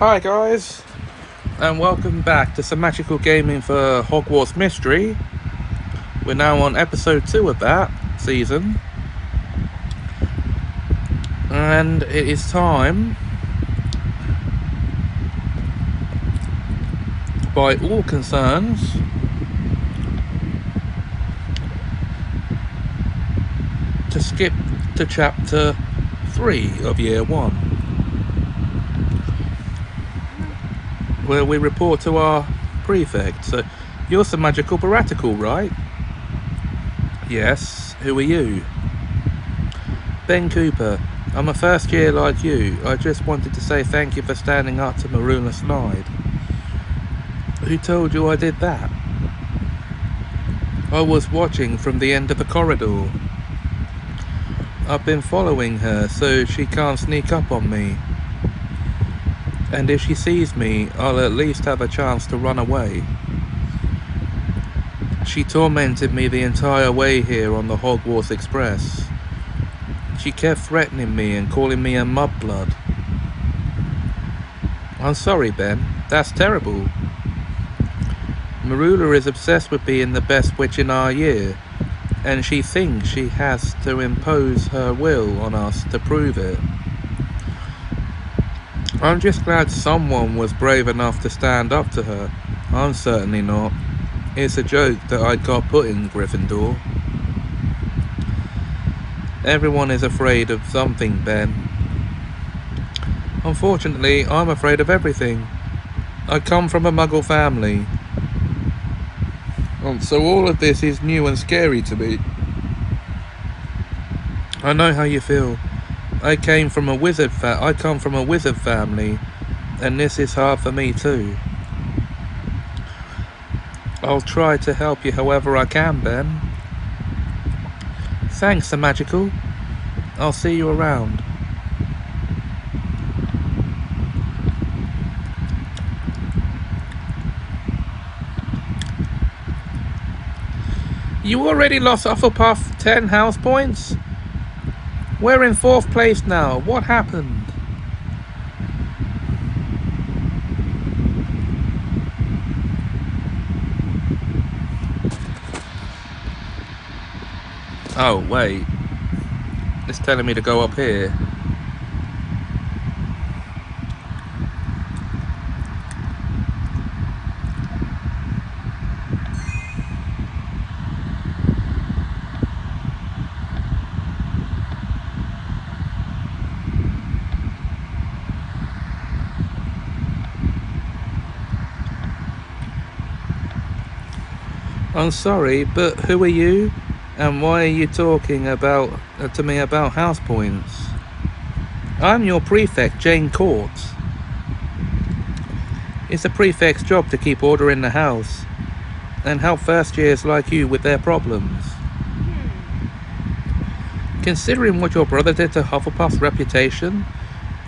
Hi guys, and welcome back to Semajical Gaming for Hogwarts Mystery. We're now on episode 2 of that season, and it is time, by all concerns, to skip to chapter 3 of year 1, where we report to our prefect. So, you're Semajical Piratical, right? Yes, who are you? Ben Cooper. I'm a first year like you. I just wanted to say thank you for standing up to Maruna Slide. Who told you I did that? I was watching from the end of the corridor. I've been following her so she can't sneak up on me. And if she sees me, I'll at least have a chance to run away. She tormented me the entire way here on the Hogwarts Express. She kept threatening me and calling me a mudblood. I'm sorry, Ben. That's terrible. Marula is obsessed with being the best witch in our year, and she thinks she has to impose her will on us to prove it. I'm just glad someone was brave enough to stand up to her. I'm certainly not. It's a joke that I got put in Gryffindor. Everyone is afraid of something, Ben. Unfortunately, I'm afraid of everything. I come from a Muggle family. So all of this is new and scary to me. I know how you feel. I come from a wizard family, and this is hard for me too. I'll try to help you however I can, Ben. Thanks, Semajical. I'll see you around. You already lost Hufflepuff 10 house points? We're in 4th place now. What happened? Oh, wait. It's telling me to go up here. I'm sorry, but who are you? And why are you talking to me about house points? I'm your prefect, Jane Court. It's a prefect's job to keep order in the house and help first years like you with their problems. Considering what your brother did to Hufflepuff's reputation,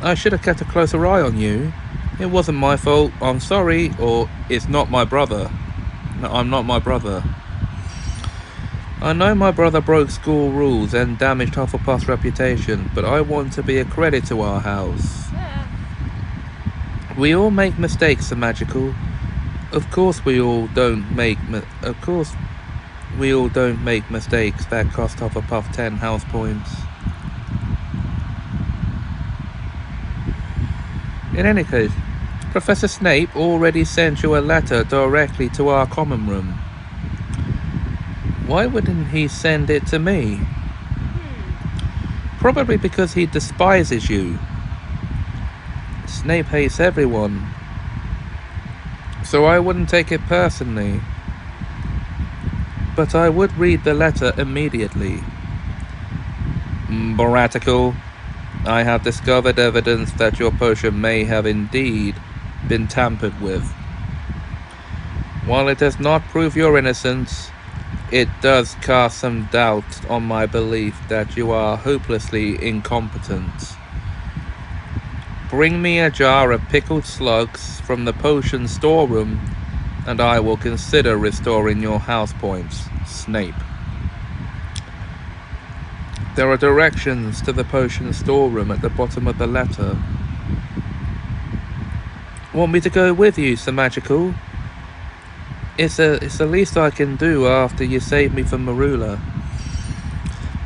I should have kept a closer eye on you. It wasn't my fault, I'm sorry, or it's not my brother. No, I'm not my brother. I know my brother broke school rules and damaged Hufflepuff's reputation, but I want to be a credit to our house. Yeah. We all make mistakes, Semajical. Of course we all don't make mistakes that cost Hufflepuff 10 house points. In any case, Professor Snape already sent you a letter directly to our common room. Why wouldn't he send it to me? Probably because he despises you. Snape hates everyone. So I wouldn't take it personally. But I would read the letter immediately. Piratical, I have discovered evidence that your potion may have indeed been tampered with. While it does not prove your innocence, it does cast some doubt on my belief that you are hopelessly incompetent. Bring me a jar of pickled slugs from the potion storeroom, and I will consider restoring your house points, Snape. There are directions to the potion storeroom at the bottom of the letter. Want me to go with you, Semajical? It's the least I can do after you saved me from Marula.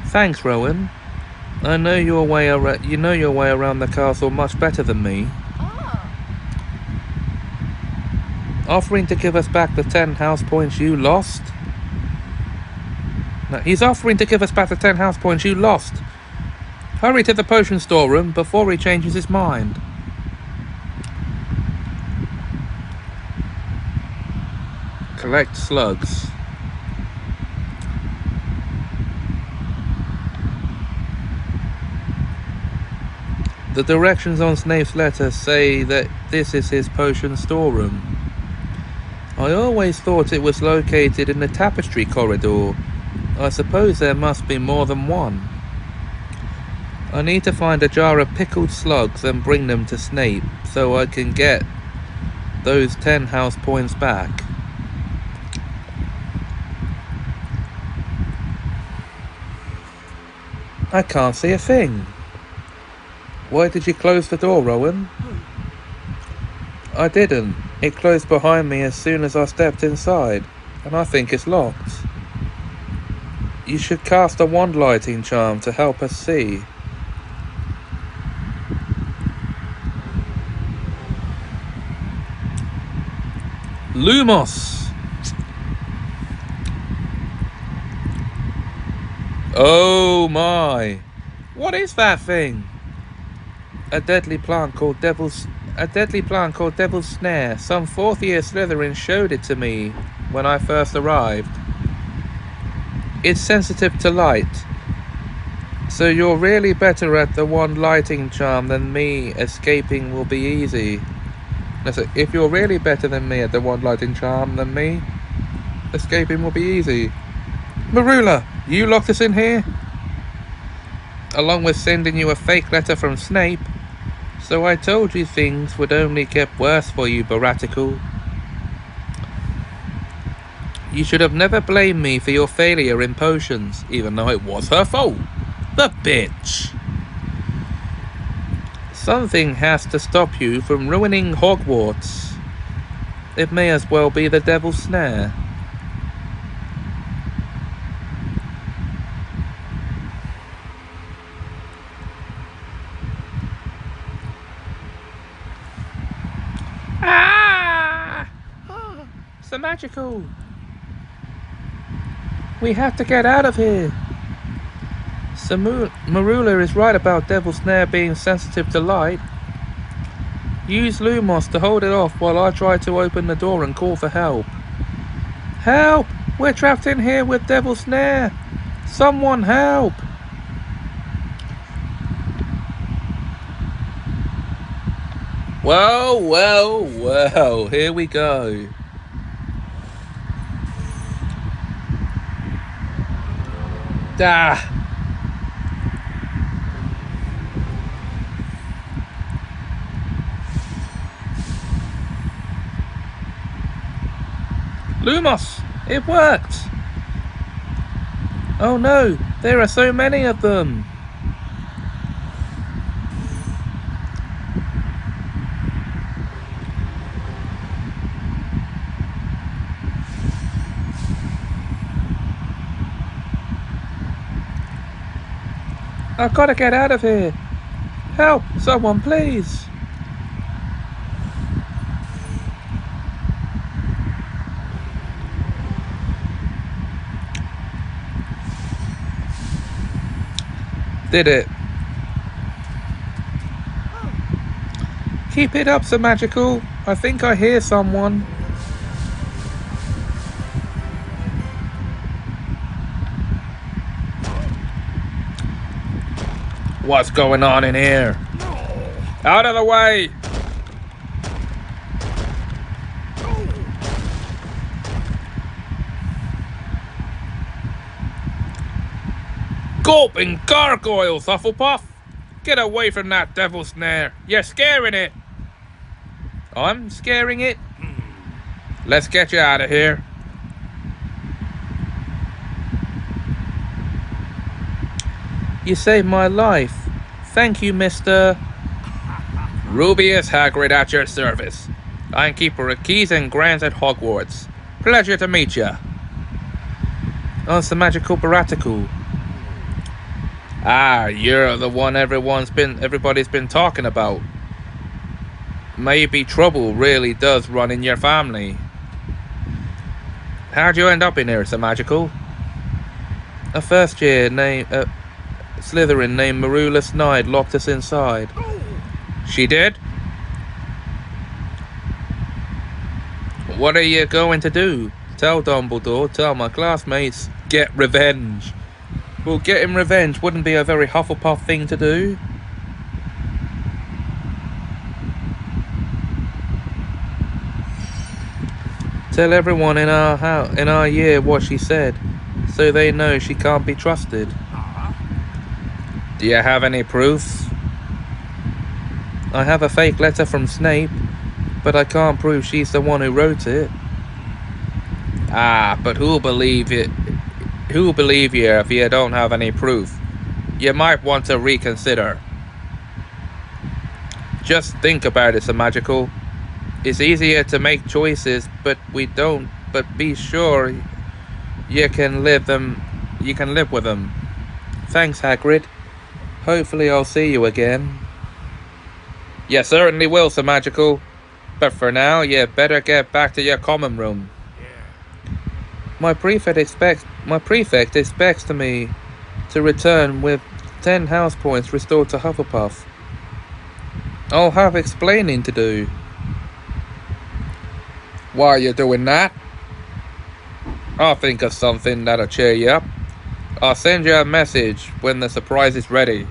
Thanks, Rowan. I know your way around. You know your way around the castle much better than me. Offering to give us back the 10 house points you lost. No, he's offering to give us back the 10 house points you lost. Hurry to the potion storeroom before he changes his mind. Collect slugs. The directions on Snape's letter say that this is his potion storeroom. I always thought it was located in the tapestry corridor. I suppose there must be more than one. I need to find a jar of pickled slugs and bring them to Snape so I can get those 10 house points back. I can't see a thing. Why did you close the door, Rowan? I didn't. It closed behind me as soon as I stepped inside, and I think it's locked. You should cast a wand lighting charm to help us see. Lumos! Oh my! What is that thing? A deadly plant called Devil's Snare. Some fourth-year Slytherin showed it to me when I first arrived. It's sensitive to light. So you're really better at the wand lighting charm than me. Escaping will be easy. So if you're really better than me at the wand lighting charm than me, escaping will be easy. Marula, you locked us in here? Along with sending you a fake letter from Snape. So I told you things would only get worse for you, Baratical. You should have never blamed me for your failure in potions, even though it was her fault. The bitch! Something has to stop you from ruining Hogwarts. It may as well be the Devil's Snare. Semajical! We have to get out of here. Marula is right about Devil's Snare being sensitive to light. Use Lumos to hold it off while I try to open the door and call for help. Help! We're trapped in here with Devil's Snare! Someone help! Well, well, well, here we go. Lumos! It worked! Oh no, there are so many of them! I've got to get out of here! Help! Someone, please! Did it. Keep it up, Semajical. I think I hear someone. What's going on in here? Out of the way! Gulping gargoyles, Hufflepuff! Get away from that Devil's Snare. You're scaring it. I'm scaring it? Let's get you out of here. You saved my life. Thank you, Mr. Rubius Hagrid at your service. I'm Keeper of Keys and Grounds at Hogwarts. Pleasure to meet ya. Oh, it's the magical baratical. Ah, you're the one everybody's been talking about. Maybe trouble really does run in your family. How'd you end up in here, Semajical? A first year Slytherin named Marula Snide locked us inside. She did? What are you going to do? Tell Dumbledore, tell my classmates, get revenge. Well, getting revenge wouldn't be a very Hufflepuff thing to do. Tell everyone in our year what she said, so they know she can't be trusted. Do you have any proof? I have a fake letter from Snape, but I can't prove she's the one who wrote it. Ah, but who'll believe it? Who'll believe you if you don't have any proof? You might want to reconsider. Just think about it, Semajical. It's easier to make choices, but be sure you can live with them. Thanks, Hagrid. Hopefully I'll see you again. You certainly will, Semajical. But for now, you better get back to your common room. My prefect expects me to return with 10 house points restored to Hufflepuff. I'll have explaining to do. Why are you doing that? I'll think of something that'll cheer you up. I'll send you a message when the surprise is ready.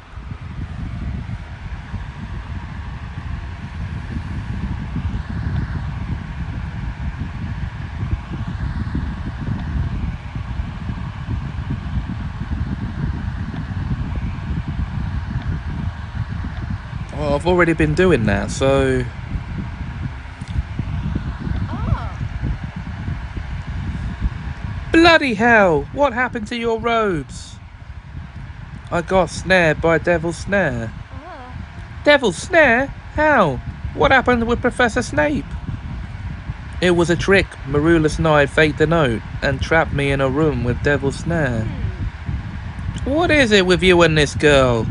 Well, I've already been doing that, so... Bloody hell! What happened to your robes? I got snared by Devil's Snare. Devil's Snare? How? What happened with Professor Snape? It was a trick. Marula Snide faked the note and trapped me in a room with Devil's Snare. What is it with you and this girl?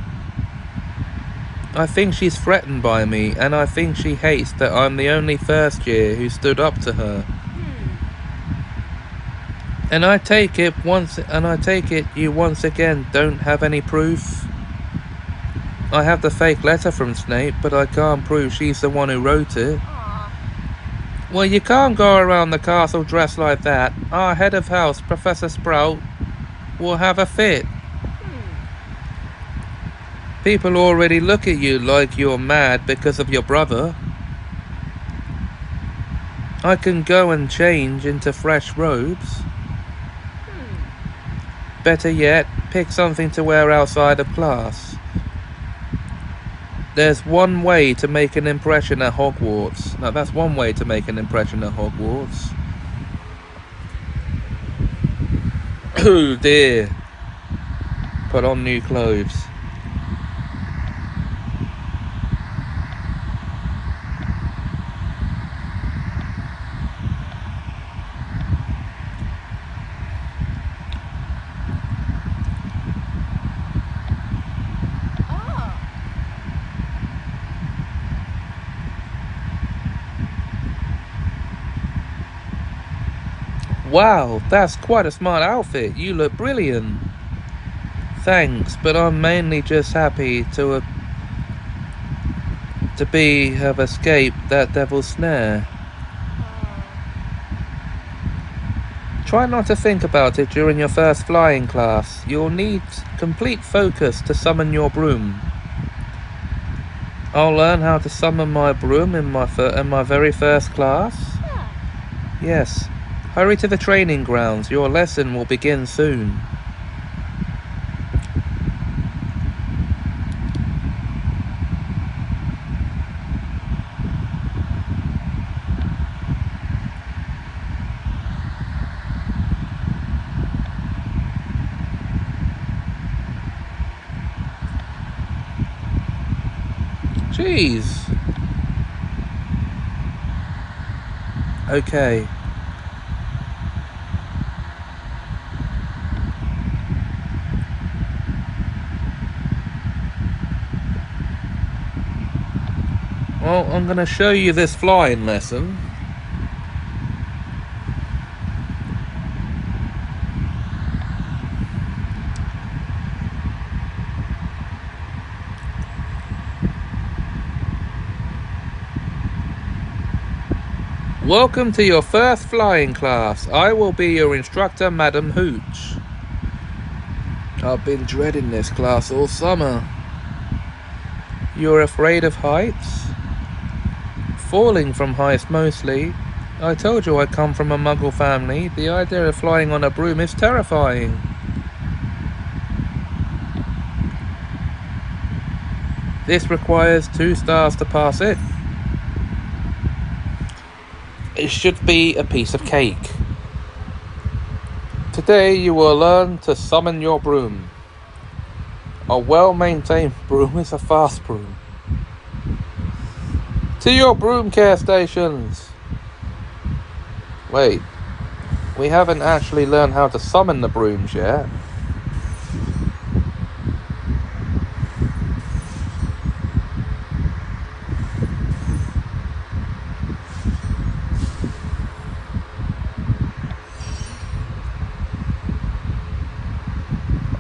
I think she's threatened by me, and I think she hates that I'm the only first year who stood up to her. And I take it you once again don't have any proof. I have the fake letter from Snape, but I can't prove she's the one who wrote it. Well, you can't go around the castle dressed like that. Our head of house, Professor Sprout, will have a fit. People already look at you like you're mad because of your brother. I can go and change into fresh robes. Better yet, pick something to wear outside of class. There's one way to make an impression at Hogwarts. Now that's one way to make an impression at Hogwarts. Oh dear. Put on new clothes. Wow, that's quite a smart outfit. You look brilliant. Thanks, but I'm mainly just happy to have escaped that devil's snare. Try not to think about it during your first flying class. You'll need complete focus to summon your broom. I'll learn how to summon my broom in my very first class. Yes. Hurry to the training grounds. Your lesson will begin soon. Jeez. Okay. Well, I'm going to show you this flying lesson. Welcome to your first flying class. I will be your instructor, Madam Hooch. I've been dreading this class all summer. You're afraid of heights? Falling from heights mostly. I told you I come from a Muggle family. The idea of flying on a broom is terrifying. This requires 2 stars to pass it. It should be a piece of cake. Today you will learn to summon your broom. A well-maintained broom is a fast broom. To your broom care stations. Wait, we haven't actually learned how to summon the brooms yet.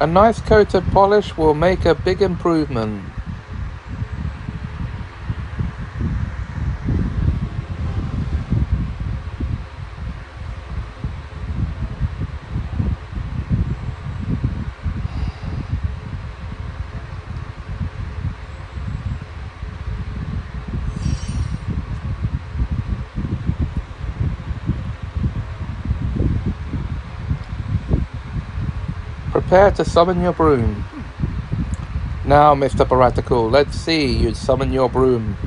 A nice coat of polish will make a big improvement. Prepare to summon your broom. Now, Mr. Piratical, let's see you summon your broom.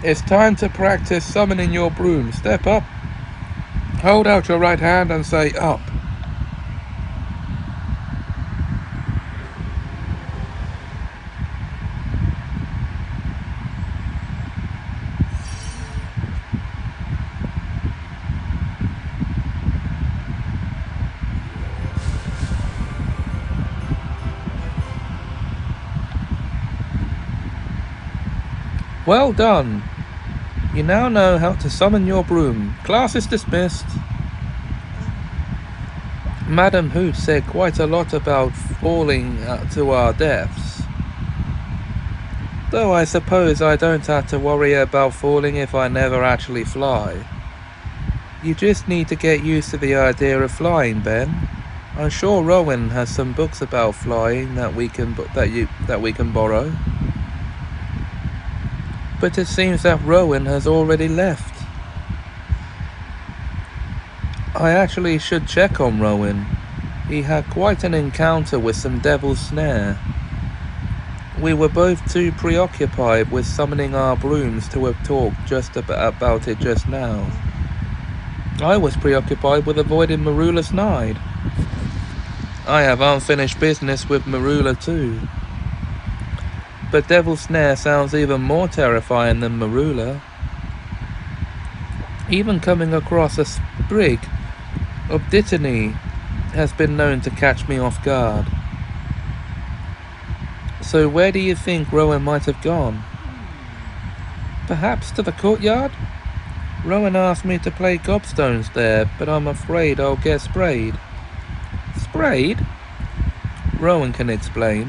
It's time to practice summoning your broom. Step up. Hold out your right hand and say up. Well done. You now know how to summon your broom. Class is dismissed. Madam Hooch said quite a lot about falling to our deaths. Though I suppose I don't have to worry about falling if I never actually fly. You just need to get used to the idea of flying, Ben. I'm sure Rowan has some books about flying that we can borrow. But it seems that Rowan has already left. I actually should check on Rowan. He had quite an encounter with some devil's snare. We were both too preoccupied with summoning our brooms to have talked just about it just now. I was preoccupied with avoiding Marula Snide. I have unfinished business with Marula too. But Devil's Snare sounds even more terrifying than Marula. Even coming across a sprig of Dittany has been known to catch me off guard. So where do you think Rowan might have gone? Perhaps to the courtyard? Rowan asked me to play gobstones there, but I'm afraid I'll get sprayed. Sprayed? Rowan can explain.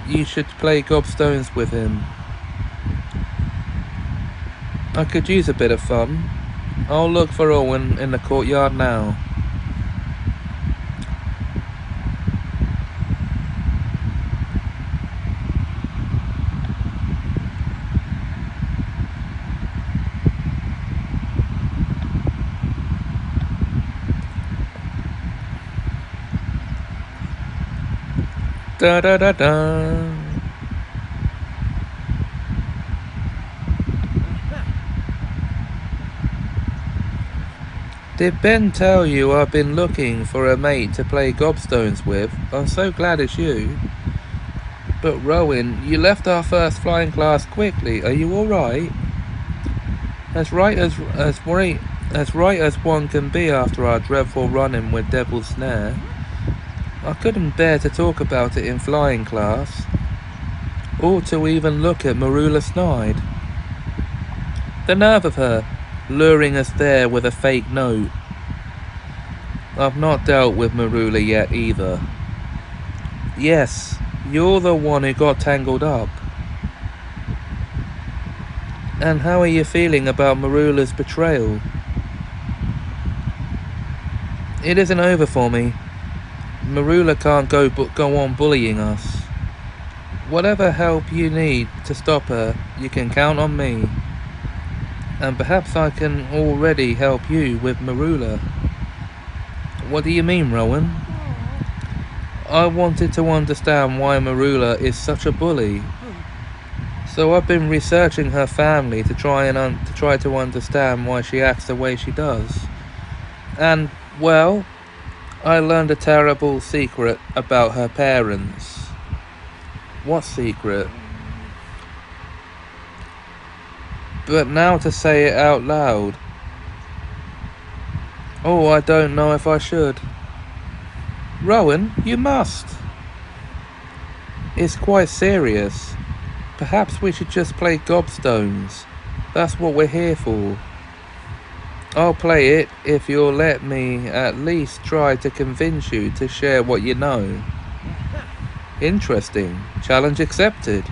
You should play gobstones with him. I could use a bit of fun. I'll look for Owen in the courtyard now. Da da da da. Did Ben tell you I've been looking for a mate to play gobstones with? I'm so glad it's you. But Rowan, you left our first flying class quickly. Are you alright? As right as one can be after our dreadful run-in with Devil's Snare. I couldn't bear to talk about it in flying class, or to even look at Marula Snide. The nerve of her, luring us there with a fake note. I've not dealt with Marula yet either. Yes, you're the one who got tangled up. And how are you feeling about Marula's betrayal? It isn't over for me. Marula can't go on bullying us. Whatever help you need to stop her, you can count on me. And perhaps I can already help you with Marula. What do you mean, Rowan? I wanted to understand why Marula is such a bully. So I've been researching her family to try to understand why she acts the way she does. And, well, I learned a terrible secret about her parents. What secret? But now to say it out loud. Oh, I don't know if I should. Rowan, you must. It's quite serious. Perhaps we should just play gobstones. That's what we're here for. I'll play it if you'll let me at least try to convince you to share what you know. Interesting. Challenge accepted.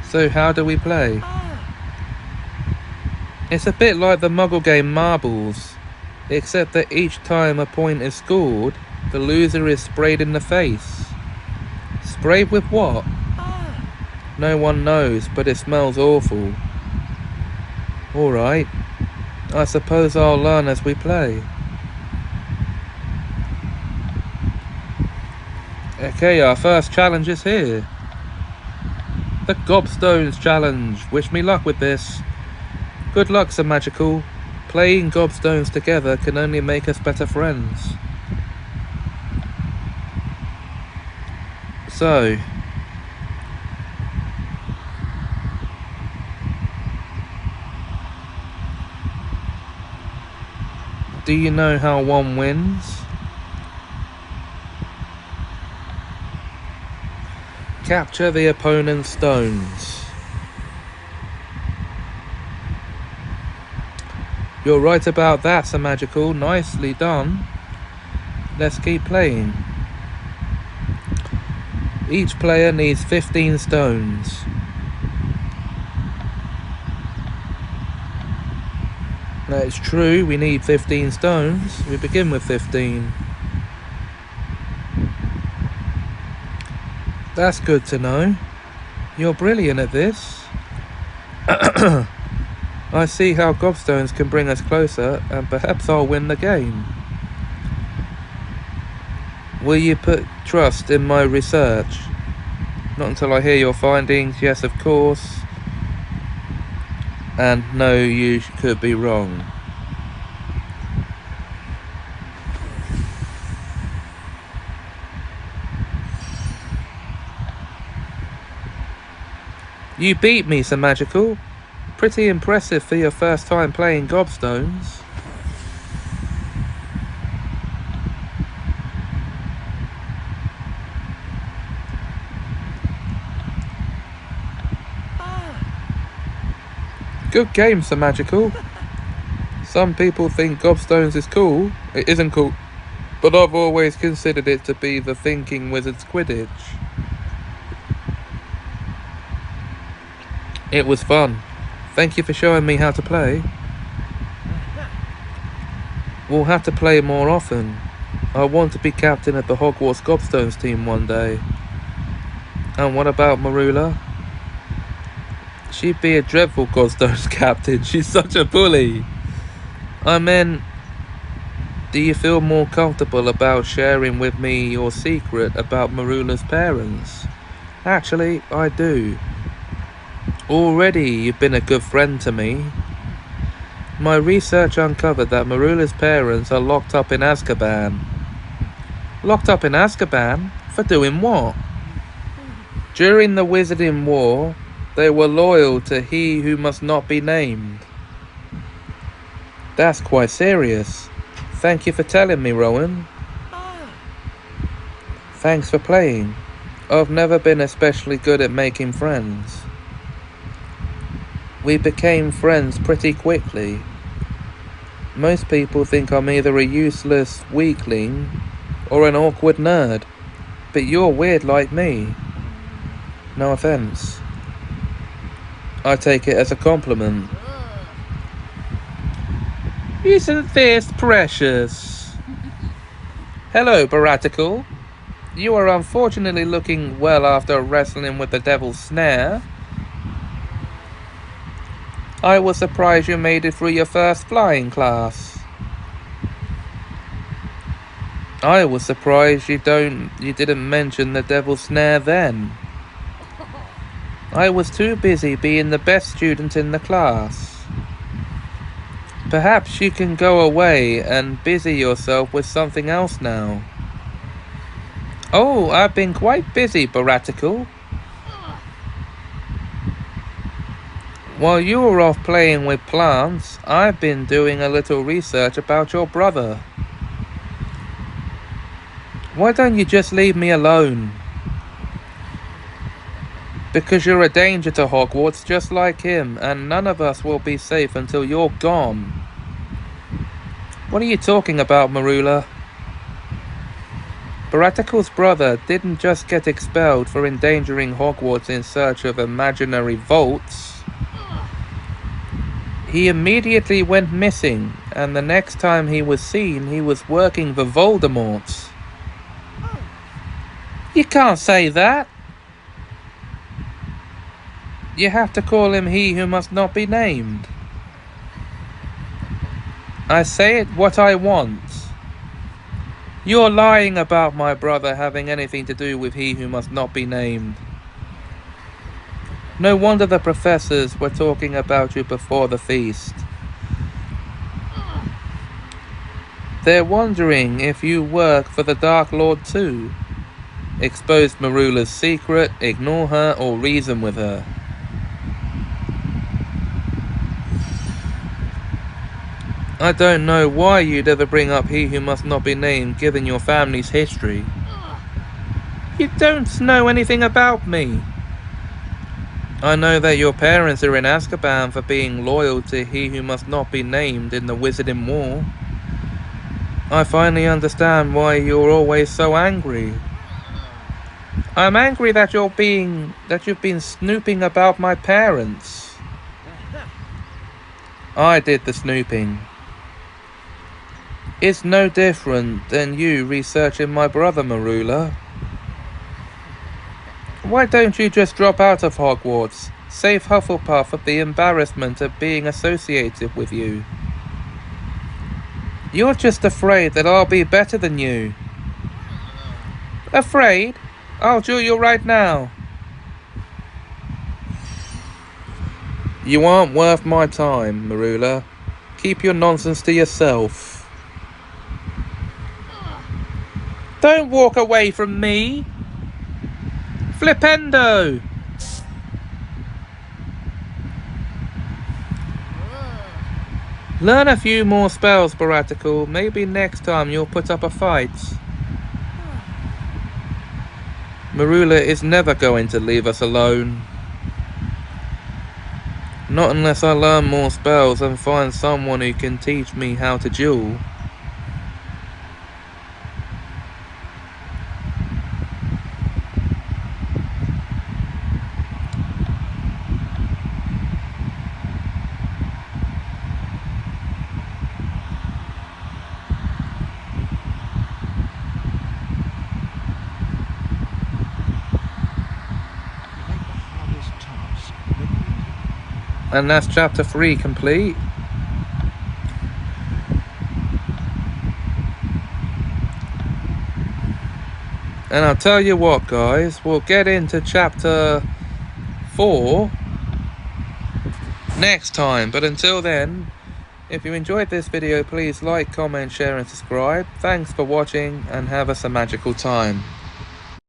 So how do we play? It's a bit like the Muggle game Marbles, except that each time a point is scored, the loser is sprayed in the face. Sprayed with what? No one knows, but it smells awful. Alright, I suppose I'll learn as we play. Okay, our first challenge is here. The Gobstones Challenge. Wish me luck with this. Good luck, Semajical. Playing gobstones together can only make us better friends. So, do you know how one wins? Capture the opponent's stones. You're right about that, Semajical. Nicely done. Let's keep playing. Each player needs 15 stones. That is true, we need 15 stones. We begin with 15. That's good to know. You're brilliant at this. I see how gobstones can bring us closer, and perhaps I'll win the game. Will you put trust in my research? Not until I hear your findings. Yes, of course. And no, you could be wrong. You beat me, Semajical. Pretty impressive for your first time playing gobstones. Good game, Semajical. Some people think gobstones is cool. It isn't cool, but I've always considered it to be the thinking wizard's Quidditch. It was fun. Thank you for showing me how to play. We'll have to play more often. I want to be captain of the Hogwarts Gobstones team one day. And what about Marula? She'd be a dreadful Godstone's captain. She's such a bully. I mean, do you feel more comfortable about sharing with me your secret about Marula's parents? Actually, I do. Already, you've been a good friend to me. My research uncovered that Marula's parents are locked up in Azkaban. Locked up in Azkaban? For doing what? During the Wizarding War, they were loyal to he who must not be named. That's quite serious. Thank you for telling me, Rowan. Thanks for playing. I've never been especially good at making friends. We became friends pretty quickly. Most people think I'm either a useless weakling or an awkward nerd, but you're weird like me. No offense. I take it as a compliment. Isn't this precious? Hello, Baratical. You are unfortunately looking well after wrestling with the devil's snare. I was surprised you made it through your first flying class. I was surprised you didn't mention the devil's snare then. I was too busy being the best student in the class. Perhaps you can go away and busy yourself with something else now. Oh, I've been quite busy, Baratical. While you were off playing with plants, I've been doing a little research about your brother. Why don't you just leave me alone? Because you're a danger to Hogwarts just like him, and none of us will be safe until you're gone. What are you talking about, Marula? Baratical's brother didn't just get expelled for endangering Hogwarts in search of imaginary vaults. He immediately went missing, and the next time he was seen, he was working for Voldemort. You can't say that. You have to call him he who must not be named. I say it what I want. You're lying about my brother having anything to do with he who must not be named. No wonder the professors were talking about you before the feast. They're wondering if you work for the Dark Lord too. Expose Marula's secret, ignore her, or reason with her. I don't know why you'd ever bring up he who must not be named given your family's history. You don't know anything about me. I know that your parents are in Azkaban for being loyal to he who must not be named in the Wizarding War. I finally understand why you're always so angry. I'm angry that you've been snooping about my parents. I did the snooping. It's no different than you researching my brother, Marula. Why don't you just drop out of Hogwarts? Save Hufflepuff of the embarrassment of being associated with you. You're just afraid that I'll be better than you. Afraid? I'll do you right now. You aren't worth my time, Marula. Keep your nonsense to yourself. Don't walk away from me. Flipendo! Learn a few more spells, Baratical. Maybe next time you'll put up a fight. Marula is never going to leave us alone. Not unless I learn more spells and find someone who can teach me how to duel. And that's chapter 3 complete. And I'll tell you what, guys, we'll get into chapter 4 next time. But until then, if you enjoyed this video, please like, comment, share and subscribe. Thanks for watching and have a Semajical time.